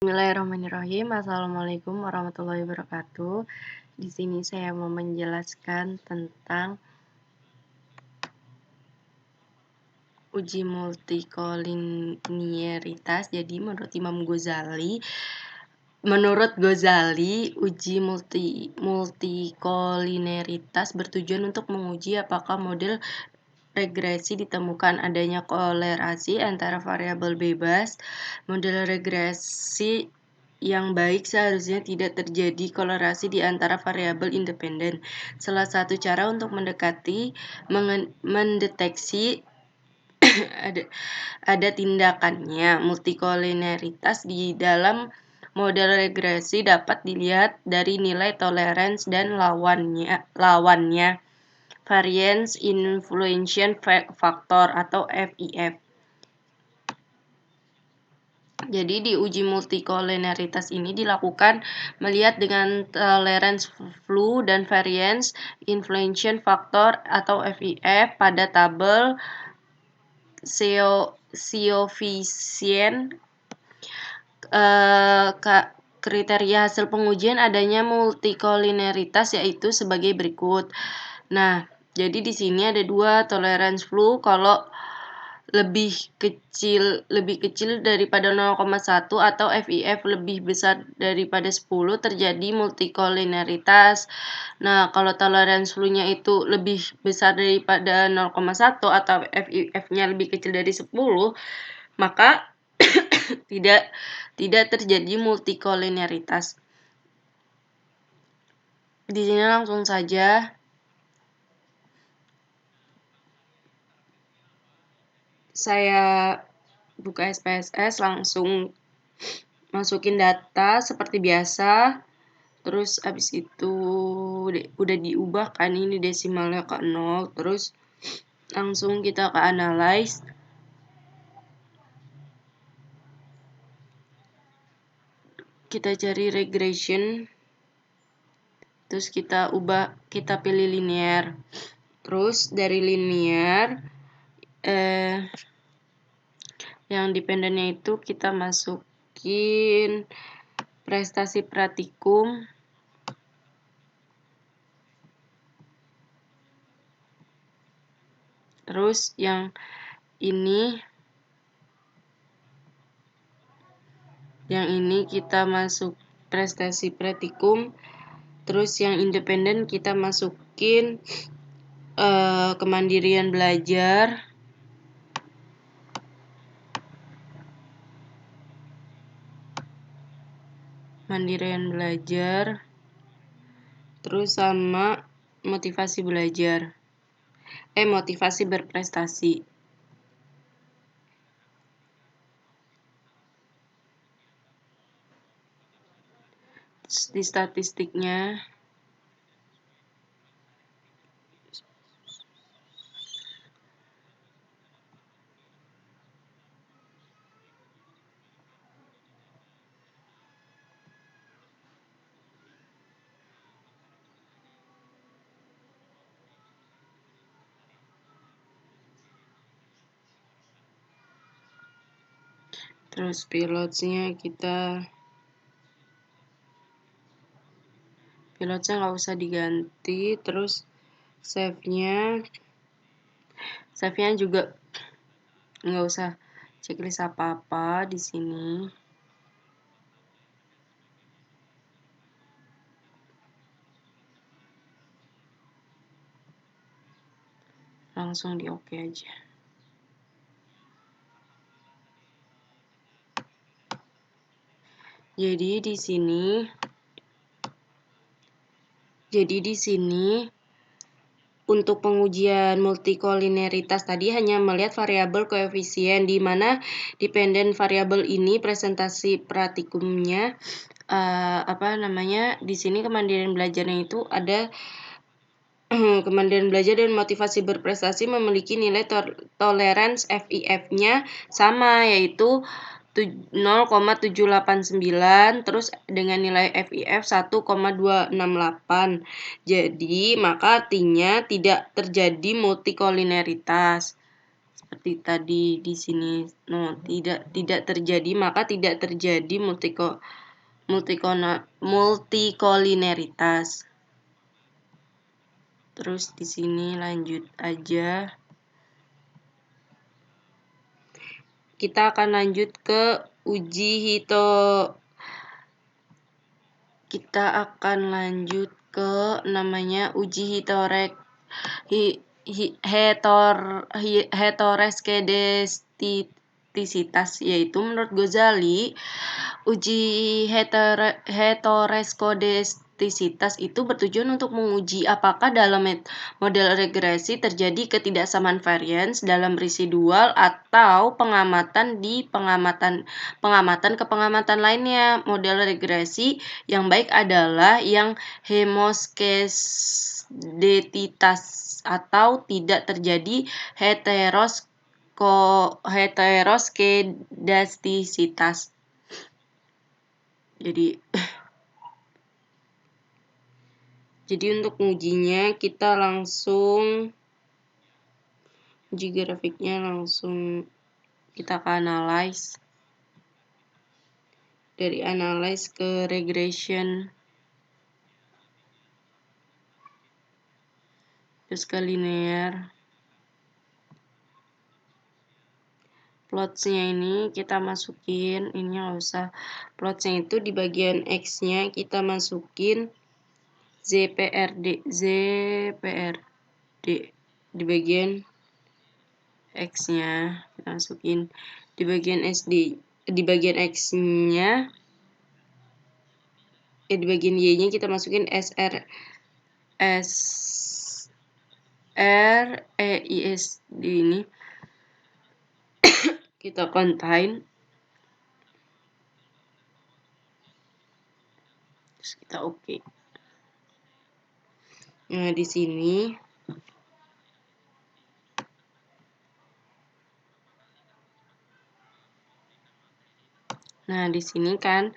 Bismillahirrahmanirrahim. Assalamualaikum warahmatullahi wabarakatuh. Di sini saya mau menjelaskan tentang uji multikoliniaritas. Jadi menurut Ghazali, uji multikoliniaritas bertujuan untuk menguji apakah model regresi ditemukan adanya kolerasi antara variabel bebas. Model regresi yang baik seharusnya tidak terjadi kolerasi di antara variabel independen. Salah satu cara untuk mendeteksi ada tindakannya multikoliniaritas di dalam model regresi dapat dilihat dari nilai tolerance dan lawannya. Variance Influence Factor atau VIF. Jadi di uji multikoliniaritas ini dilakukan melihat dengan tolerance flow dan variance influence factor atau VIF pada tabel coefficient. Kriteria hasil pengujian adanya multikoliniaritas yaitu sebagai berikut. Nah, jadi di sini ada dua tolerance flow. Kalau lebih kecil daripada 0,1 atau VIF lebih besar daripada 10 terjadi multikoliniaritas. Nah, kalau tolerance flow-nya itu lebih besar daripada 0,1 atau VIF-nya lebih kecil dari 10, maka tidak terjadi multikoliniaritas. Di sini langsung saja saya buka SPSS, langsung masukin data seperti biasa. Terus habis itu udah diubah kan, ini desimalnya ke 0. Terus langsung kita ke analyze. Kita cari regression. Terus kita pilih linear. Terus dari linear yang dependennya itu kita masukin prestasi praktikum. Terus yang ini kita masuk prestasi praktikum. Terus yang independen kita masukin kemandirian belajar. Terus sama motivasi belajar. Motivasi berprestasi. Di statistiknya terus pilotnya nggak usah diganti. Terus save-nya juga nggak usah checklist apa-apa di sini. Langsung di oke aja. Jadi di sini untuk pengujian multikoliniaritas tadi hanya melihat variabel koefisien, di mana dependen variabel ini presentasi praktikumnya di sini kemandirian belajarnya itu ada kemandirian belajar dan motivasi berprestasi memiliki nilai tolerance VIF-nya sama, yaitu 0,789, terus dengan nilai VIF 1,268. Jadi, maka artinya tidak terjadi multikoliniaritas. seperti tadi di sini. No, tidak terjadi, maka tidak terjadi multikolineritas. Terus di sini lanjut aja. Kita akan lanjut ke namanya uji heteroskedastisitas, yaitu menurut Ghazali uji heteroskedastisitas itu bertujuan untuk menguji apakah dalam model regresi terjadi ketidaksamaan varians dalam residual atau pengamatan ke pengamatan lainnya. Model regresi yang baik adalah yang homoskedatitas atau tidak terjadi heteroskedastisitas. Jadi untuk mengujinya kita langsung uji grafiknya, langsung kita ke analyze. Dari analyze ke regression, terus ke linear. Plotsnya ini kita masukin, ini nggak usah. Plotsnya itu di bagian X-nya kita masukin ZPRD di bagian X-nya kita masukin, di bagian X-nya, di bagian Y-nya kita masukin SREISD ini kita contain, terus kita oke. Nah, di sini kan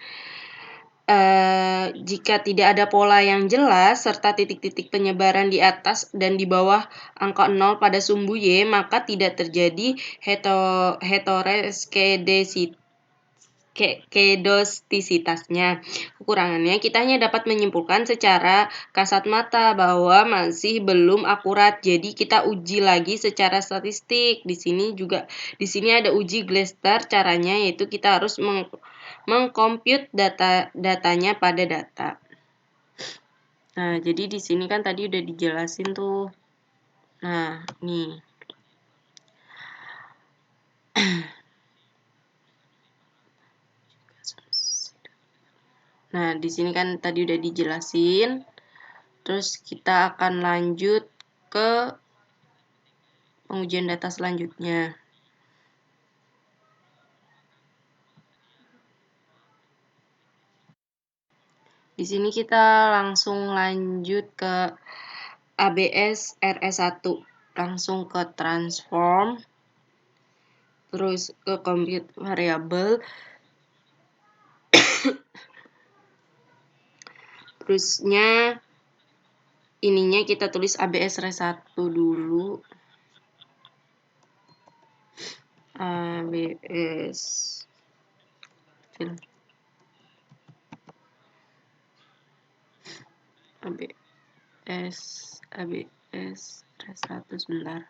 jika tidak ada pola yang jelas serta titik-titik penyebaran di atas dan di bawah angka 0 pada sumbu Y, maka tidak terjadi heteroskedastisitasnya. Kekurangannya, kita hanya dapat menyimpulkan secara kasat mata bahwa masih belum akurat. Jadi kita uji lagi secara statistik. Di sini ada uji Glester. Caranya yaitu kita harus mengkomput datanya pada data. Nah, jadi di sini kan tadi udah dijelasin tuh. Nah, nih. Nah, di sini kan tadi udah dijelasin. Terus kita akan lanjut ke pengujian data selanjutnya. Di sini kita langsung lanjut ke ABS RS1. Langsung ke transform. Terus ke compute variable. Terusnya ininya kita tulis ABS RS1 dulu. ABS RS1 sebentar.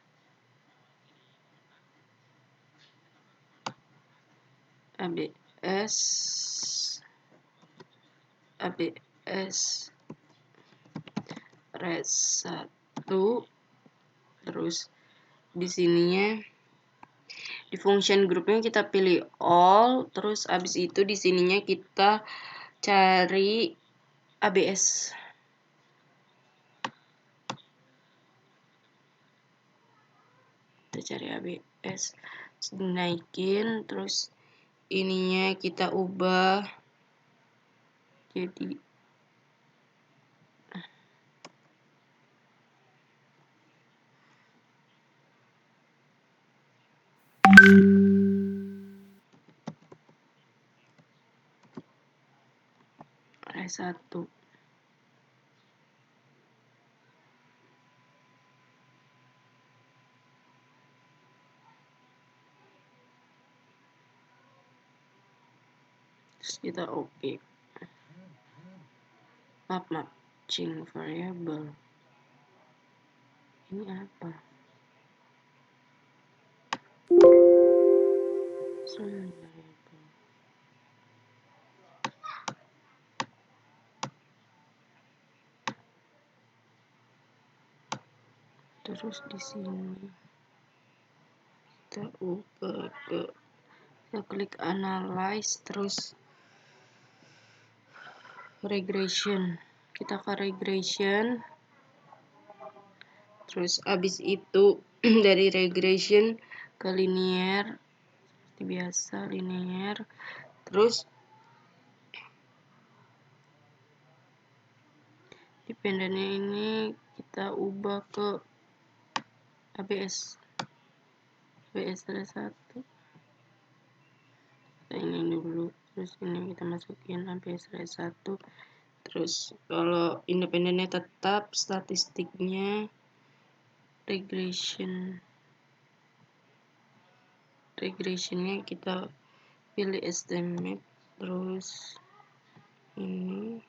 ABS RS1, terus di sininya di function groupnya kita pilih all, terus abis itu di sininya kita cari ABS. Kita cari ABS, naikin, terus ininya kita ubah jadi RS1. kita oke. Matching variable. Ini apa? Terus di sini kita ubah kita klik analyze, terus regression, kita ke regression, terus abis itu dari regression ke linear seperti biasa, linear, terus dependennya ini kita ubah ke ABS 1. Ini dulu, terus ini kita masukin ABS 1. Terus kalau independennya tetap, statistiknya regressionnya kita pilih estimate, terus ini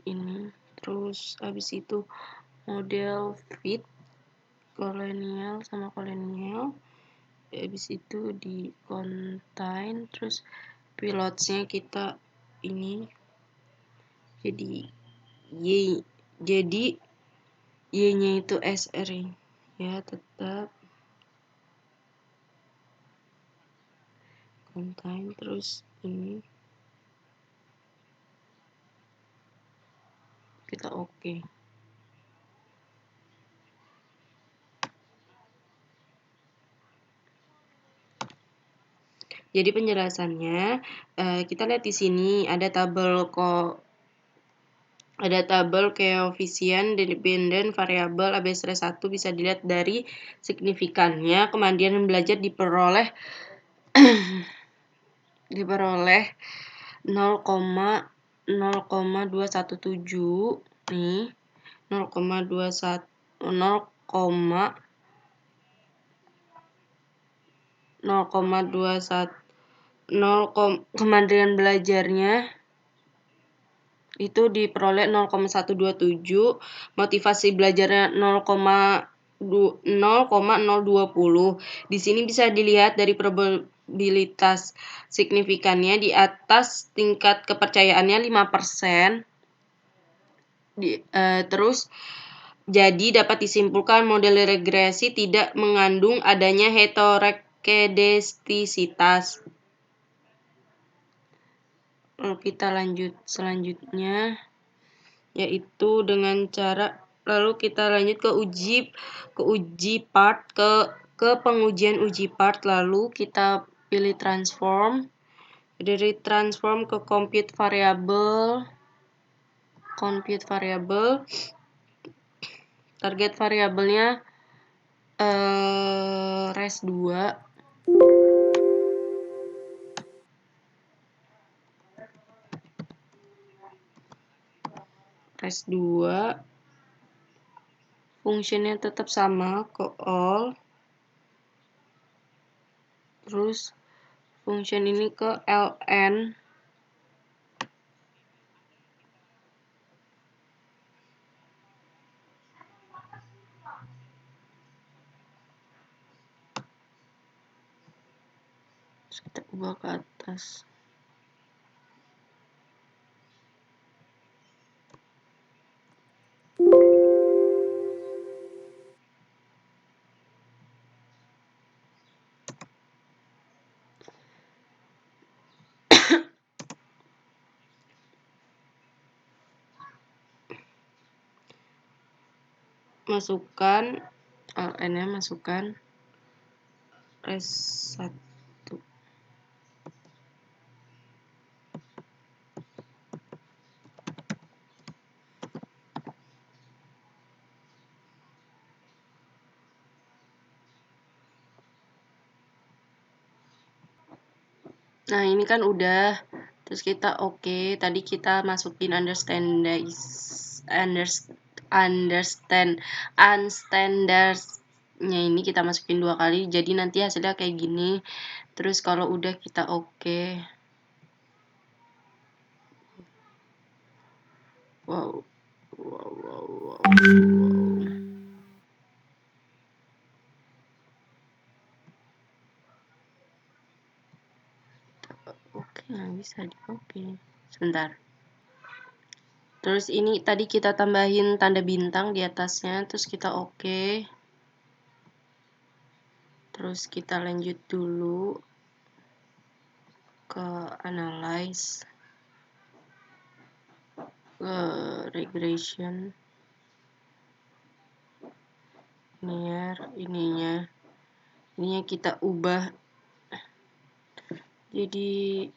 ini, terus habis itu model fit kolonial sama kolonial, habis itu di contain, terus pilotsnya kita ini jadi y-nya itu SR ya, tetap contain, terus ini kita oke. Jadi penjelasannya, kita lihat di sini ada tabel koefisien dependen variabel ABS 1 bisa dilihat dari signifikannya. Kemudian belajar diperoleh 0,0217 nih, 0,21 belajarnya itu diperoleh 0,127, motivasi belajarnya 0,020. Di sini bisa dilihat dari probabilitas signifikannya di atas tingkat kepercayaannya 5%. Terus jadi dapat disimpulkan model regresi tidak mengandung adanya heterokedestisitas. Lalu kita lanjut selanjutnya, yaitu dengan cara kita lanjut ke pengujian uji part, lalu kita pilih transform, dari transform ke compute variable, target variabelnya res2, fungsinya tetap sama ke all, terus function ini ke ln, terus kita ubah ke atas. Masukkan ln-nya, masukkan res1. Nah, ini kan udah, terus kita oke. Tadi kita masukin unstandard ini kita masukin 2 kali, jadi nanti hasilnya kayak gini. Terus kalau udah kita oke. Wow. Wow, wow, wow, wow. Oke, nggak bisa di oke. Sebentar. Terus ini tadi kita tambahin tanda bintang di atasnya, terus kita oke. Terus kita lanjut dulu ke analyze, ke regression, ininya kita ubah jadi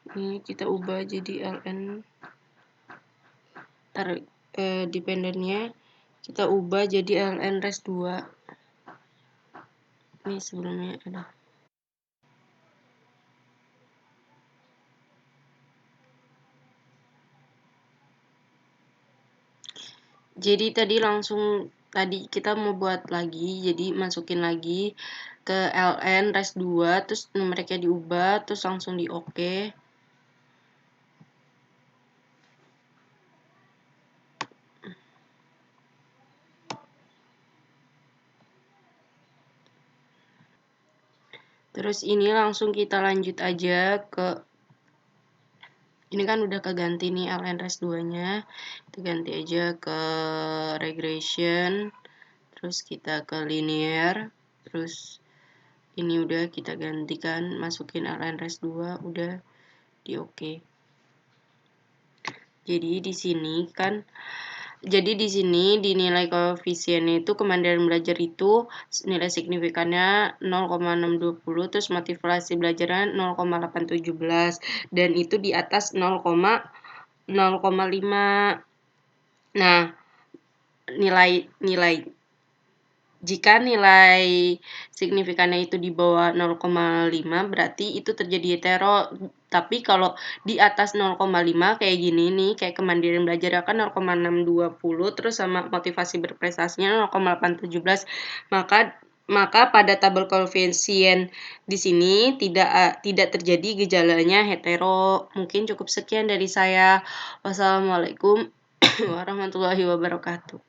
ini kita ubah jadi ln dependennya kita ubah jadi ln res 2. Ini sebelumnya ada. Jadi tadi kita mau buat lagi, jadi masukin lagi ke ln res 2, terus mereka diubah, terus langsung di oke. Terus ini langsung kita lanjut aja ke, ini kan udah keganti nih ln res 2-nya, kita ganti aja ke regression, terus kita ke linear, terus ini udah kita gantikan, masukin ln res 2, udah di oke. Jadi di sini di nilai koefisiennya itu kemandirian belajar itu nilai signifikannya 0,620, terus motivasi belajarnya 0,817, dan itu di atas 0,5. Nah, jika nilai signifikannya itu di bawah 0,5 berarti itu terjadi hetero. Tapi kalau di atas 0,5 kayak gini nih, kayak kemandirian belajar kan 0,620, terus sama motivasi berprestasinya 0,817, maka pada tabel koefisien di sini tidak terjadi gejalanya hetero. Mungkin cukup sekian dari saya. Wassalamualaikum warahmatullahi wabarakatuh.